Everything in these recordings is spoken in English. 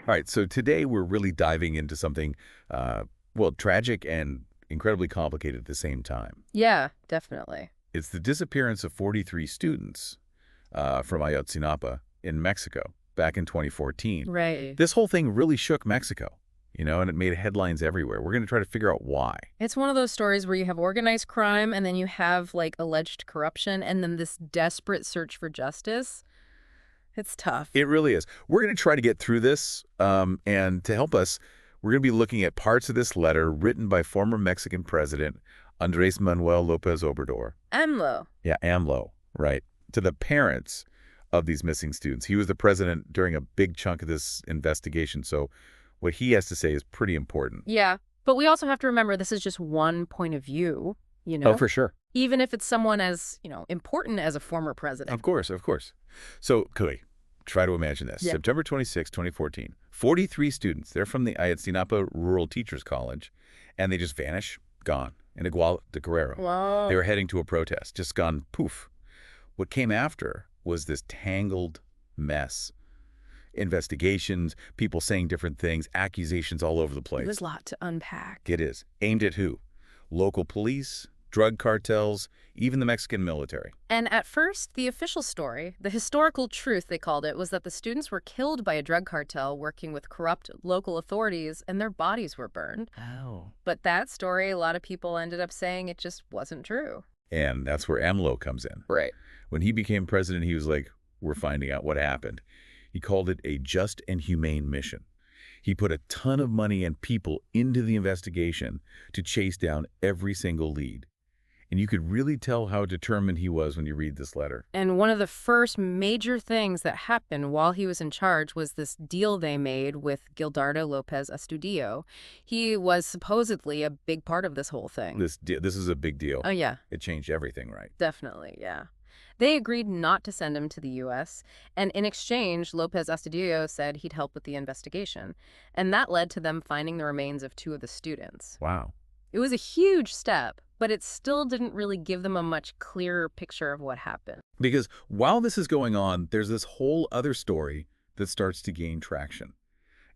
All right, so today we're really diving into something, well, tragic and incredibly complicated at the same time. Yeah, definitely. It's the disappearance of 43 students from Ayotzinapa in Mexico back in 2014. Right. This whole thing really shook Mexico, and it made headlines everywhere. We're going to try to figure out why. It's one of those stories where you have organized crime and then you have like alleged corruption and then this desperate search for justice. It's tough. It really is. We're going to try to get through this, and to help us, we're going to be looking at parts of this letter written by former Mexican President Andrés Manuel López Obrador. AMLO. Yeah, AMLO, right, to the parents of these missing students. He was the president during a big chunk of this investigation, so what he has to say is pretty important. Yeah, but we also have to remember this is just one point of view, Oh, for sure. Even if it's someone as, important as a former president. Of course, of course. So, Kali, try to imagine this. Yeah. September 26, 2014, 43 students, they're from the Ayotzinapa Rural Teachers College, and they just vanish, gone, in Iguala de Guerrero. Whoa. They were heading to a protest, just gone poof. What came after was this tangled mess. Investigations, people saying different things, accusations all over the place. There's a lot to unpack. It is. Aimed at who? Local police, drug cartels, even the Mexican military. And at first, the official story, the historical truth they called it, was that the students were killed by a drug cartel working with corrupt local authorities and their bodies were burned. Oh. But that story, a lot of people ended up saying it just wasn't true. And that's where AMLO comes in. Right. When he became president, he was like, we're finding out what happened. He called it a just and humane mission. He put a ton of money and people into the investigation to chase down every single lead. And you could really tell how determined he was when you read this letter. And one of the first major things that happened while he was in charge was this deal they made with Gildardo Lopez Astudillo. He was supposedly a big part of this whole thing. This is a big deal. Oh, yeah. It changed everything, right? Definitely, yeah. They agreed not to send him to the U.S., and in exchange, Lopez Astudillo said he'd help with the investigation. And that led to them finding the remains of 2 of the students. Wow. It was a huge step, but it still didn't really give them a much clearer picture of what happened. Because while this is going on, there's this whole other story that starts to gain traction.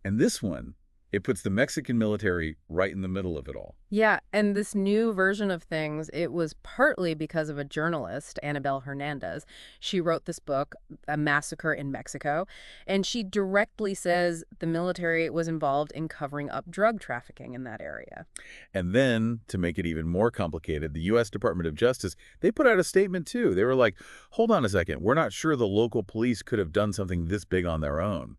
And this one, it puts the Mexican military right in the middle of it all. Yeah, and this new version of things, it was partly because of a journalist, Annabel Hernandez. She wrote this book, A Massacre in Mexico, and she directly says the military was involved in covering up drug trafficking in that area. And then, to make it even more complicated, the U.S. Department of Justice, they put out a statement too. They were like, hold on a second, we're not sure the local police could have done something this big on their own.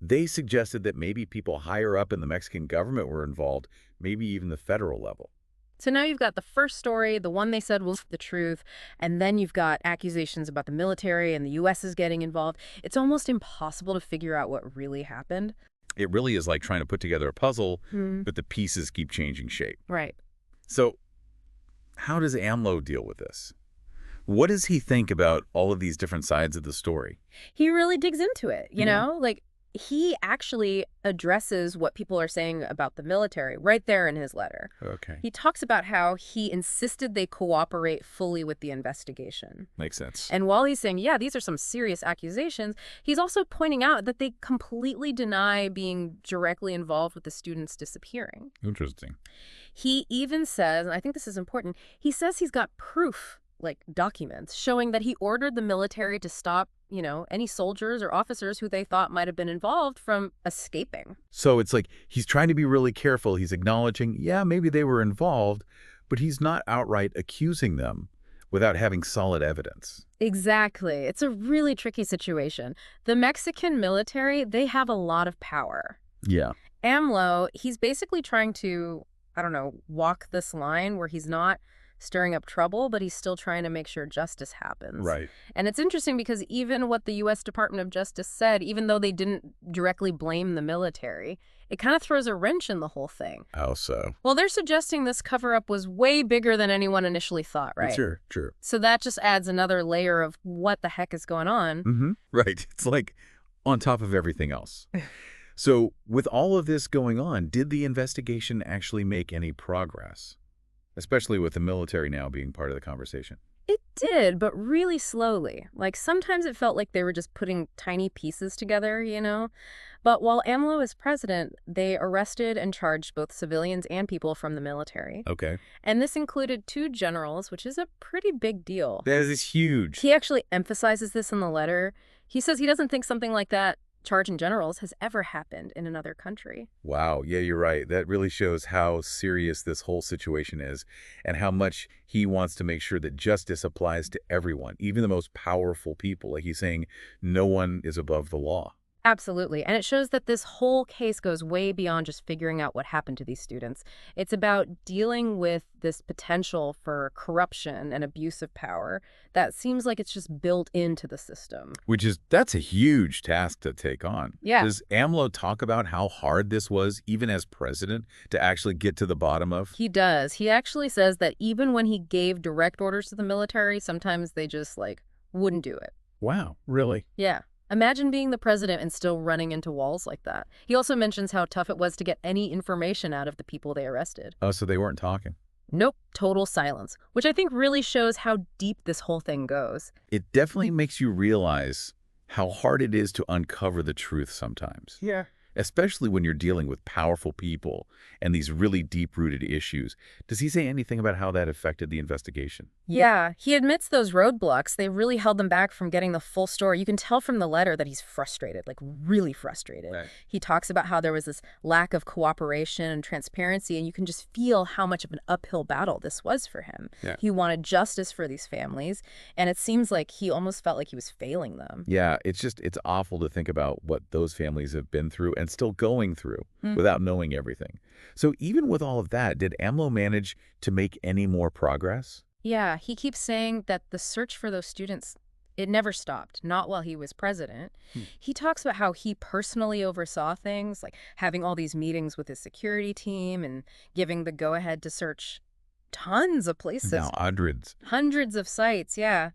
They suggested that maybe people higher up in the Mexican government were involved, maybe even the federal level. So now you've got the first story, the one they said was the truth, and then you've got accusations about the military and the U.S. is getting involved. It's almost impossible to figure out what really happened. It really is like trying to put together a puzzle, but the pieces keep changing shape. Right. So how does AMLO deal with this? What does he think about all of these different sides of the story? He really digs into it, you know? Like, he actually addresses what people are saying about the military right there in his letter. Okay. He talks about how he insisted they cooperate fully with the investigation. Makes sense. And while he's saying, yeah, these are some serious accusations, he's also pointing out that they completely deny being directly involved with the students disappearing. Interesting. He even says, and I think this is important, he says he's got proof, like documents, showing that he ordered the military to stop, any soldiers or officers who they thought might have been involved from escaping. So it's like he's trying to be really careful. He's acknowledging, yeah, maybe they were involved, but he's not outright accusing them without having solid evidence. Exactly. It's a really tricky situation. The Mexican military, they have a lot of power. Yeah. AMLO, he's basically trying to, walk this line where he's not stirring up trouble, but he's still trying to make sure justice happens. Right. And it's interesting because even what the U.S. Department of Justice said, even though they didn't directly blame the military, it kind of throws a wrench in the whole thing. How so? Well, they're suggesting this cover-up was way bigger than anyone initially thought, right? Sure. So that just adds another layer of what the heck is going on. Right. It's like on top of everything else. So with all of this going on, did the investigation actually make any progress? Especially with the military now being part of the conversation. It did, but really slowly. Like, sometimes it felt like they were just putting tiny pieces together, you know? But while AMLO was president, they arrested and charged both civilians and people from the military. Okay. And this included 2 generals, which is a pretty big deal. That is huge. He actually emphasizes this in the letter. He says he doesn't think something like that, charging generals, has ever happened in another country. Wow. Yeah, you're right. That really shows how serious this whole situation is and how much he wants to make sure that justice applies to everyone, even the most powerful people. Like he's saying, no one is above the law. Absolutely. And it shows that this whole case goes way beyond just figuring out what happened to these students. It's about dealing with this potential for corruption and abuse of power that seems like it's just built into the system. That's a huge task to take on. Yeah. Does AMLO talk about how hard this was, even as president, to actually get to the bottom of? He does. He actually says that even when he gave direct orders to the military, sometimes they just, like, wouldn't do it. Wow, really? Yeah. Imagine being the president and still running into walls like that. He also mentions how tough it was to get any information out of the people they arrested. Oh, so they weren't talking. Nope, total silence, which I think really shows how deep this whole thing goes. It definitely makes you realize how hard it is to uncover the truth sometimes. Yeah. Especially when you're dealing with powerful people and these really deep-rooted issues. Does he say anything about how that affected the investigation? Yeah, he admits those roadblocks, they really held them back from getting the full story. You can tell from the letter that he's frustrated, like really frustrated. Right. He talks about how there was this lack of cooperation and transparency, and you can just feel how much of an uphill battle this was for him. Yeah. He wanted justice for these families, and it seems like he almost felt like he was failing them. Yeah, it's awful to think about what those families have been through and still going through without knowing everything. So even with all of that, did AMLO manage to make any more progress? Yeah, he keeps saying that the search for those students, it never stopped, not while he was president. He talks about how he personally oversaw things, like having all these meetings with his security team and giving the go-ahead to search tons of places. Now, hundreds. Hundreds of sites, yeah.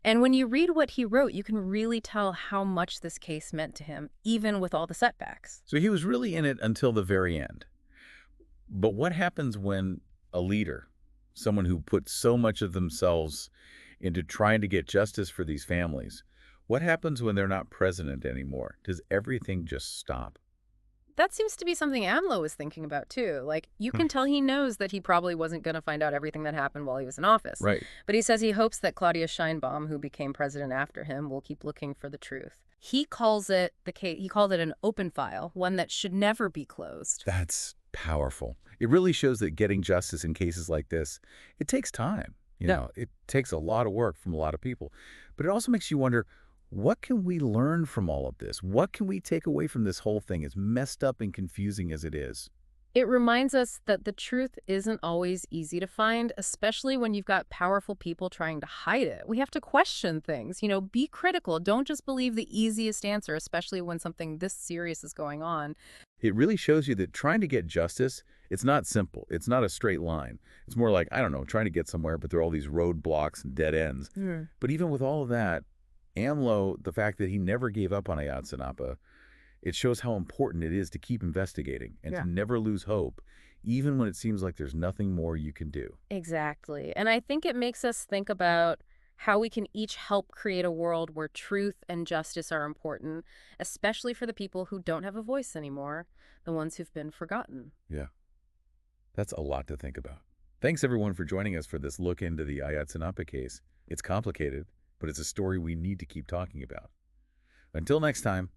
And when you read what he wrote, you can really tell how much this case meant to him, even with all the setbacks. So he was really in it until the very end. But what happens when a leader, someone who put so much of themselves into trying to get justice for these families, what happens when they're not president anymore? Does everything just stop? That seems to be something AMLO was thinking about, too. Like, you can tell he knows that he probably wasn't going to find out everything that happened while he was in office. Right. But he says he hopes that Claudia Sheinbaum, who became president after him, will keep looking for the truth. He calls it he called it an open file, one that should never be closed. That's powerful. It really shows that getting justice in cases like this, it takes time. You know, it takes a lot of work from a lot of people. But it also makes you wonder, what can we learn from all of this? What can we take away from this whole thing, as messed up and confusing as it is? It reminds us that the truth isn't always easy to find, especially when you've got powerful people trying to hide it. We have to question things, be critical. Don't just believe the easiest answer, especially when something this serious is going on. It really shows you that trying to get justice, it's not simple. It's not a straight line. It's more like, I don't know, trying to get somewhere, but there are all these roadblocks and dead ends. But even with all of that, AMLO, the fact that he never gave up on Ayotzinapa, it shows how important it is to keep investigating and to never lose hope, even when it seems like there's nothing more you can do. Exactly. And I think it makes us think about how we can each help create a world where truth and justice are important, especially for the people who don't have a voice anymore, the ones who've been forgotten. Yeah, that's a lot to think about. Thanks, everyone, for joining us for this look into the Ayotzinapa case. It's complicated, but it's a story we need to keep talking about. Until next time.